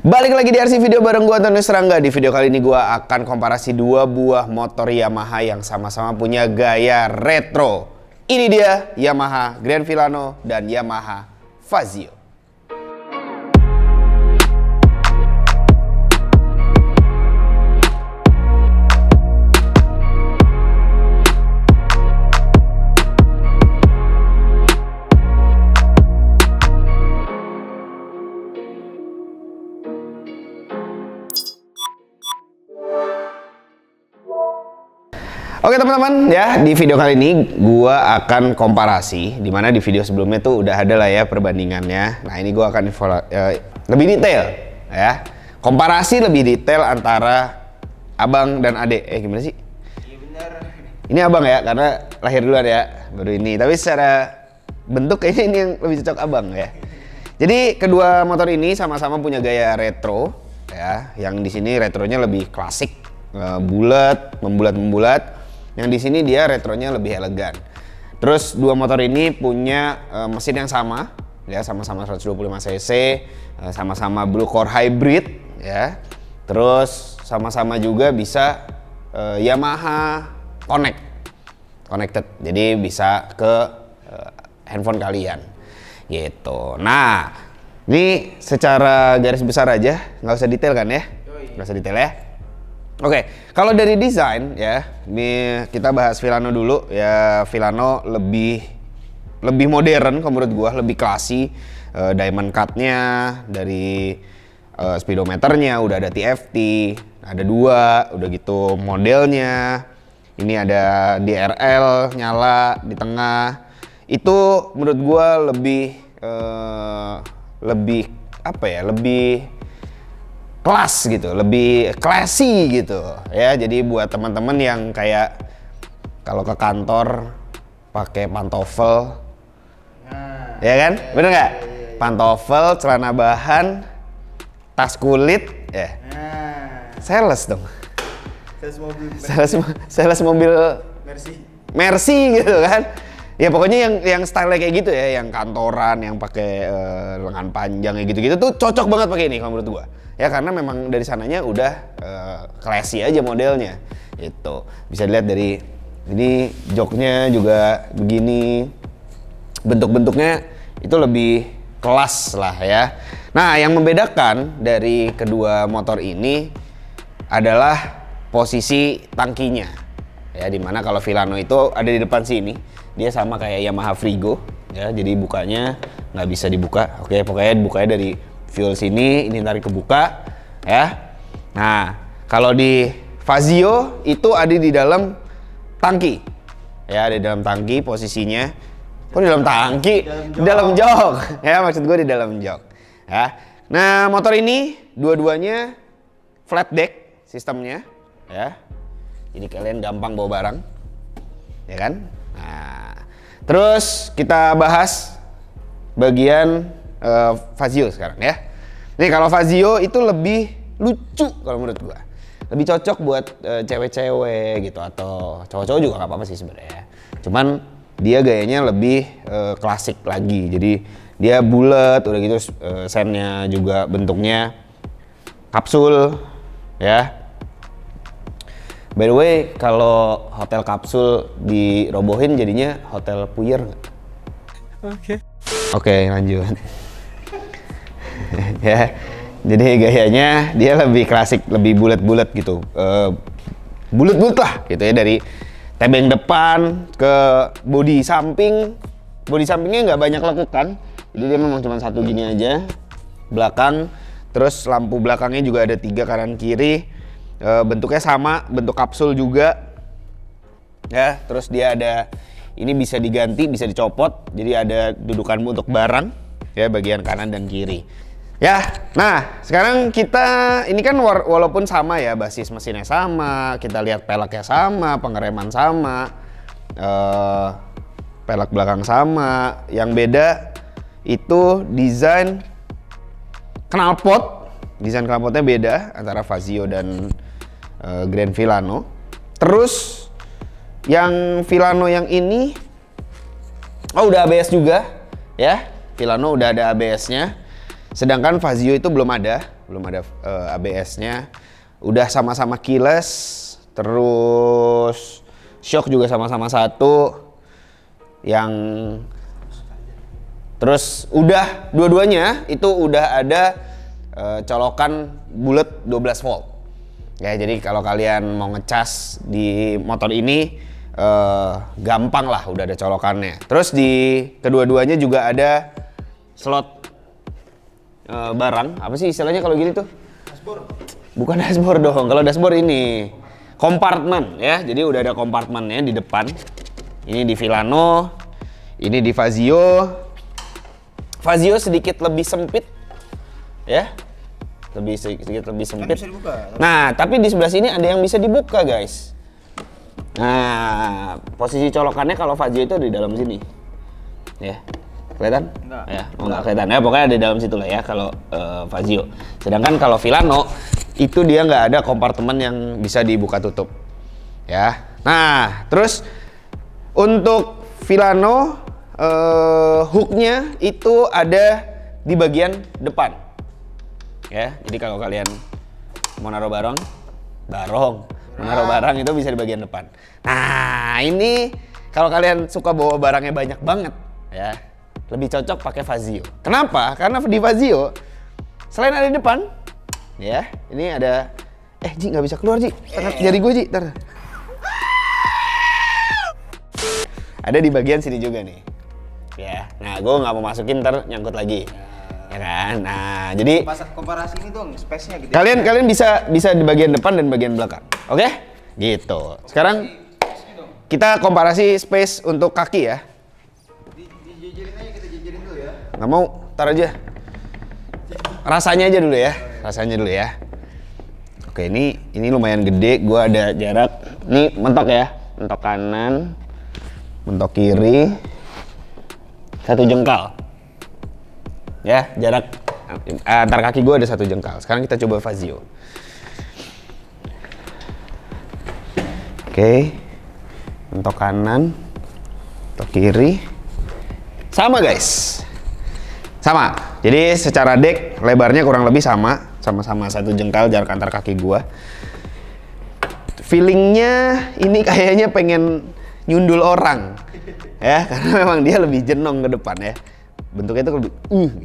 Balik lagi di RC Video bareng gua Antonius Serangga. Di video kali ini gua akan komparasi dua buah motor Yamaha yang sama-sama punya gaya retro. Ini dia Yamaha Grand Filano dan Yamaha Fazio. Oke teman-teman, ya di video kali ini gua akan komparasi, dimana di video sebelumnya tuh udah ada lah ya perbandingannya. Nah ini gua akan lebih detail ya, komparasi lebih detail antara abang dan adek. Gimana sih? Iya bener. Ini abang ya, karena lahir duluan ya, baru ini. Tapi secara bentuk kayaknya ini yang lebih cocok abang ya. Jadi kedua motor ini sama-sama punya gaya retro ya, yang di sini retronya lebih klasik, bulat, membulat. Yang di sini dia retronya lebih elegan. Terus dua motor ini punya mesin yang sama, ya sama-sama 125 cc, sama-sama Blue Core Hybrid, ya. Terus sama-sama juga bisa Yamaha connected, jadi bisa ke handphone kalian, gitu. Nah, ini secara garis besar aja, nggak usah detail kan ya? Nggak usah detail ya. Oke, kalau dari desain ya, ini kita bahas Filano dulu ya. Filano lebih modern kalau menurut gua, lebih classy. Diamond cut-nya, dari speedometernya udah ada TFT, ada dua, udah gitu modelnya. Ini ada DRL nyala di tengah. Itu menurut gua lebih apa ya? Lebih kelas gitu, lebih classy gitu ya. Jadi buat teman-teman yang kayak kalau ke kantor pakai pantofel, ya kan, bener nggak? Pantofel, celana bahan, tas kulit, ya. Sales dong. Sales mobil Mercy gitu kan. Ya pokoknya yang style kayak gitu ya, yang kantoran, yang pakai lengan panjang kayak gitu-gitu tuh cocok banget pakai ini kalau menurut gua. Ya karena memang dari sananya udah classy aja modelnya. Itu bisa dilihat dari ini, joknya juga begini. Bentuk-bentuknya itu lebih kelas lah ya. Nah, yang membedakan dari kedua motor ini adalah posisi tangkinya. Ya, dimana kalau Filano itu ada di depan sini, dia sama kayak Yamaha Frigo ya, jadi bukanya nggak bisa dibuka. Oke, pokoknya bukanya dari fuel sini, ini tarik kebuka ya. Nah, kalau di Fazio itu ada di dalam tangki ya, ada di dalam tangki posisinya. Kok di dalam tangki? Di dalam jok ya, maksud gue di dalam jok ya. Nah, motor ini dua-duanya flat deck sistemnya ya, jadi kalian gampang bawa barang ya kan. Nah, terus kita bahas bagian Fazio sekarang ya. Nih kalau Fazio itu lebih lucu kalau menurut gua, lebih cocok buat cewek-cewek gitu, atau cowok-cowok juga nggak apa-apa sih sebenarnya. Cuman dia gayanya lebih klasik lagi, jadi dia bulat udah gitu, sennya juga bentuknya kapsul ya. By the way, kalau hotel kapsul dirobohin jadinya hotel puyer nggak? Oke, lanjut. Ya, jadi gayanya dia lebih klasik, lebih bulat-bulat gitu, bulat-bulat lah gitu ya, dari tebeng depan ke bodi samping. Bodi sampingnya nggak banyak lekukan, jadi dia memang cuma satu gini aja. Belakang, terus lampu belakangnya juga ada 3 kanan kiri. Bentuknya sama, bentuk kapsul juga ya. Terus dia ada, ini bisa diganti, bisa dicopot, jadi ada dudukan untuk barang ya, bagian kanan dan kiri ya. Nah sekarang kita ini kan walaupun sama ya, basis mesinnya sama, kita lihat peleknya sama, pengereman sama, pelek belakang sama. Yang beda itu desain knalpot. Desain knalpotnya beda antara Fazio dan Grand Filano. Terus yang Filano yang ini udah ABS juga ya. Filano udah ada ABS-nya. Sedangkan Fazio itu belum ada. belum ada ABS-nya. Udah sama-sama keyless, terus shock juga sama-sama satu. Yang terus udah dua-duanya itu udah ada colokan bulat 12 volt. Ya, jadi kalau kalian mau ngecas di motor ini gampang lah, udah ada colokannya. Terus di kedua-duanya juga ada slot barang. Apa sih istilahnya kalau gini tuh? Dashboard. Bukan dashboard dong. Kalau dashboard ini kompartemen ya. Jadi udah ada kompartemennya di depan. Ini di Filano, ini di Fazio. Fazio sedikit lebih sempit ya. Sedikit lebih sempit. Bisa dibuka. Nah, tapi di sebelah sini ada yang bisa dibuka, guys. Nah, posisi colokannya kalau Fazio itu di dalam sini. Ya. Kelihatan? Enggak. Ya, enggak kelihatan. Ya, pokoknya ada di dalam situ lah ya kalau Fazio. Sedangkan kalau Filano itu dia nggak ada kompartemen yang bisa dibuka tutup. Ya. Nah, terus untuk Filano hooknya itu ada di bagian depan. Ya, jadi kalau kalian mau naruh barang itu bisa di bagian depan. Nah, ini kalau kalian suka bawa barangnya banyak banget, ya, lebih cocok pakai Fazio. Kenapa? Karena di Fazio selain ada di depan, ya, ini ada, Ji nggak bisa keluar Ji, jari gue Ji, ntar. Ada di bagian sini juga nih, ya. Nah, gue nggak mau masukin, ntar nyangkut lagi. Ya kan? Nah, jadi komparasi ini dong, space-nya gitu. Kalian bisa di bagian depan dan bagian belakang. Oke? Gitu. Sekarang kita komparasi space untuk kaki ya. Dijejerin aja, kita jejerin dulu ya. Nggak mau, tar aja. Rasanya aja dulu ya. Rasanya dulu ya. Oke, ini lumayan gede. Gua ada jarak. Ini mentok ya. Mentok kanan, mentok kiri. 1 jengkal. Ya, jarak antar kaki gue ada 1 jengkal. Sekarang kita coba Fazio. Oke, mentok kanan, mentok kiri, sama guys, sama. Jadi secara deck lebarnya kurang lebih sama-sama 1 jengkal jarak antar kaki gue. Feelingnya ini kayaknya pengen nyundul orang, ya, karena memang dia lebih jenong ke depan ya. Bentuknya itu lebih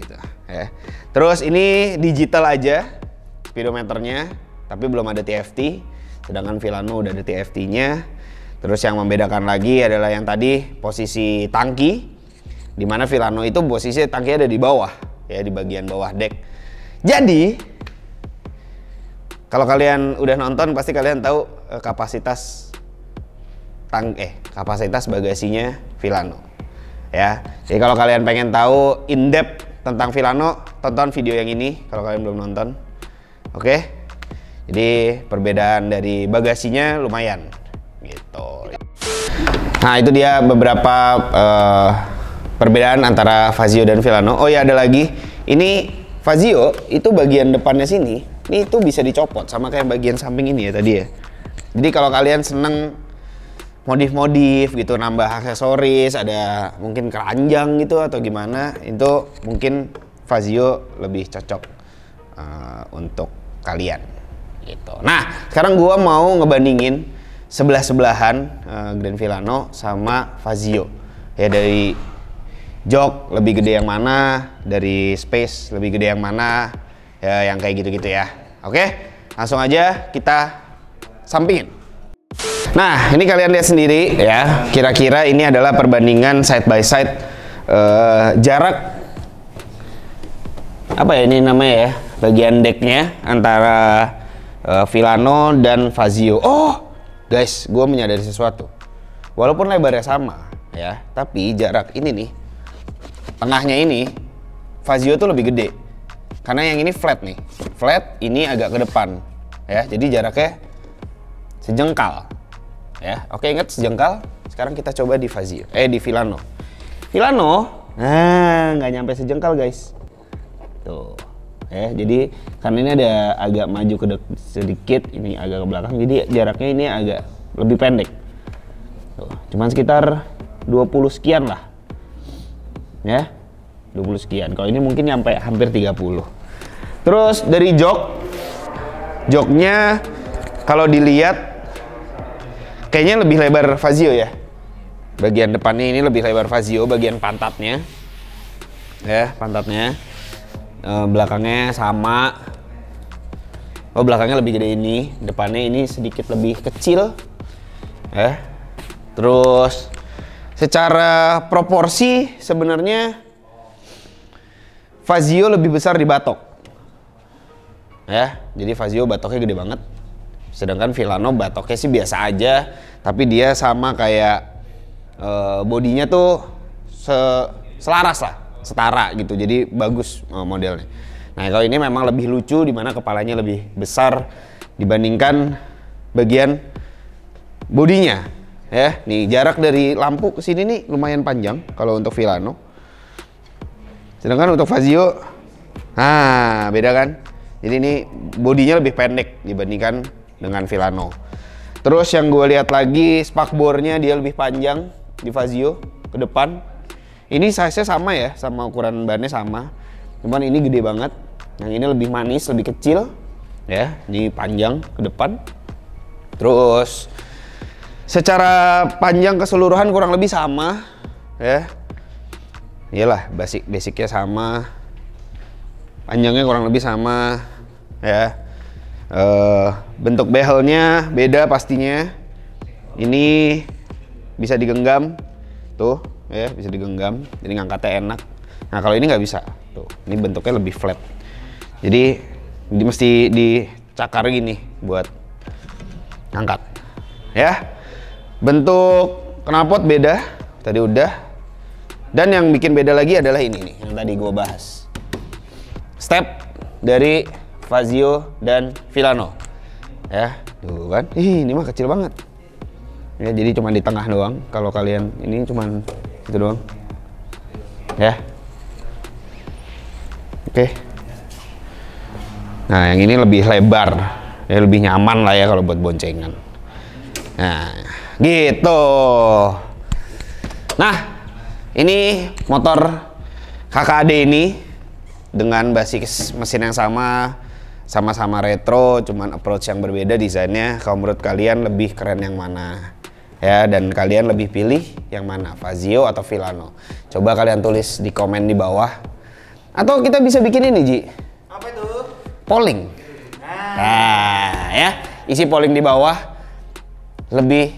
gitu ya. Terus ini digital aja speedometernya, tapi belum ada TFT. Sedangkan Filano udah ada TFT-nya. Terus yang membedakan lagi adalah yang tadi posisi tangki, dimana Filano itu posisi tangkinya ada di bawah ya, di bagian bawah deck. Jadi kalau kalian udah nonton pasti kalian tahu kapasitas bagasinya Filano. Ya, jadi kalau kalian pengen tahu in depth tentang Filano, tonton video yang ini kalau kalian belum nonton. Oke, jadi perbedaan dari bagasinya lumayan gitu. Nah, itu dia beberapa perbedaan antara Fazio dan Filano. Oh ya, ada lagi, ini Fazio itu bagian depannya sini, ini itu bisa dicopot sama kayak bagian samping ini ya tadi ya. Jadi kalau kalian seneng modif-modif gitu, nambah aksesoris, ada mungkin keranjang gitu atau gimana, itu mungkin Fazio lebih cocok untuk kalian gitu. Nah, sekarang gua mau ngebandingin sebelah-sebelahan Grand Filano sama Fazio ya, dari jok lebih gede yang mana, dari space lebih gede yang mana ya, yang kayak gitu-gitu ya. Oke, langsung aja kita sampingin. Nah, ini kalian lihat sendiri ya, kira-kira ini adalah perbandingan side by side jarak apa ya ini namanya ya, bagian decknya antara Filano dan Fazio. Oh guys, gue menyadari sesuatu, walaupun lebarnya sama ya, tapi jarak ini nih, tengahnya ini Fazio tuh lebih gede karena yang ini flat nih, flat, ini agak ke depan ya, jadi jaraknya sejengkal. Ya, oke, ingat sejengkal. Sekarang kita coba di Fazio, di Filano. Filano, nah nggak nyampe sejengkal guys. Tuh, ya. Jadi karena ini ada agak maju ke sedikit, ini agak ke belakang, jadi jaraknya ini agak lebih pendek. Tuh, cuman sekitar 20 sekian lah, ya, 20 sekian. Kalau ini mungkin nyampe hampir 30. Terus dari joknya kalau dilihat kayaknya lebih lebar Fazio ya. Bagian depannya ini lebih lebar Fazio, bagian pantatnya. Ya, pantatnya. Belakangnya sama. Oh, belakangnya lebih gede ini, depannya ini sedikit lebih kecil. Terus secara proporsi sebenarnya Fazio lebih besar di batok. Ya, jadi Fazio batoknya gede banget. Sedangkan Villano batoknya sih biasa aja, tapi dia sama kayak bodinya tuh selaras lah, setara gitu. Jadi bagus modelnya. Nah, kalau ini memang lebih lucu di mana kepalanya lebih besar dibandingkan bagian bodinya. Ya, nih jarak dari lampu ke sini nih lumayan panjang kalau untuk Villano. Sedangkan untuk Fazio, nah beda kan? Jadi ini bodinya lebih pendek dibandingkan dengan Villano. Terus yang gue lihat lagi spakbornya dia lebih panjang di Fazio ke depan. Ini size-nya sama ya, sama ukuran bannya sama. Cuman ini gede banget. Yang ini lebih manis, lebih kecil ya, jadi panjang ke depan. Terus secara panjang keseluruhan kurang lebih sama ya. Iyalah, basicnya sama. Panjangnya kurang lebih sama ya. Bentuk behelnya beda pastinya. Ini bisa digenggam tuh ya, bisa digenggam, jadi ngangkatnya enak. Nah, kalau ini nggak bisa tuh, ini bentuknya lebih flat, jadi mesti dicakar gini buat ngangkat ya. Bentuk knalpot beda tadi udah, dan yang bikin beda lagi adalah ini nih yang tadi gue bahas, step dari Fazio dan Villano ya. Tuh kan, ini mah kecil banget ya, jadi cuma di tengah doang. Kalau kalian ini cuma itu doang ya. Oke. Nah, yang ini lebih lebar ya, lebih nyaman lah ya kalau buat boncengan. Nah, gitu. Nah, ini motor KKAD ini dengan basis mesin yang sama-sama retro, cuman approach yang berbeda desainnya. Kalau menurut kalian lebih keren yang mana? Ya, dan kalian lebih pilih yang mana, Fazio atau Villano? Coba kalian tulis di komen di bawah. Atau kita bisa bikin ini, Ji. Apa itu? Polling. Nah, ya, isi polling di bawah.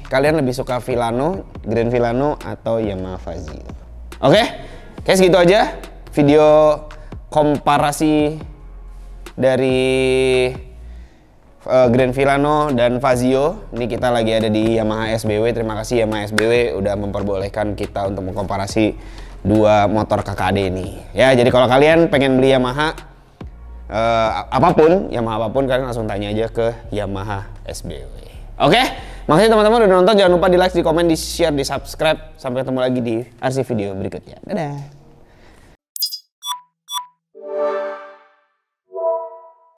Kalian lebih suka Villano, Grand Villano atau Yamaha Fazio? Oke, kayak segitu aja video komparasi dari Grand Villano dan Fazio. Ini kita lagi ada di Yamaha SBW. Terima kasih Yamaha SBW udah memperbolehkan kita untuk mengkomparasi dua motor KKAD ini. Ya, jadi kalau kalian pengen beli Yamaha apapun kalian langsung tanya aja ke Yamaha SBW. Oke, makasih teman-teman udah nonton. Jangan lupa di like, di komen, di share, di subscribe. Sampai ketemu lagi di RC video berikutnya. Dadah.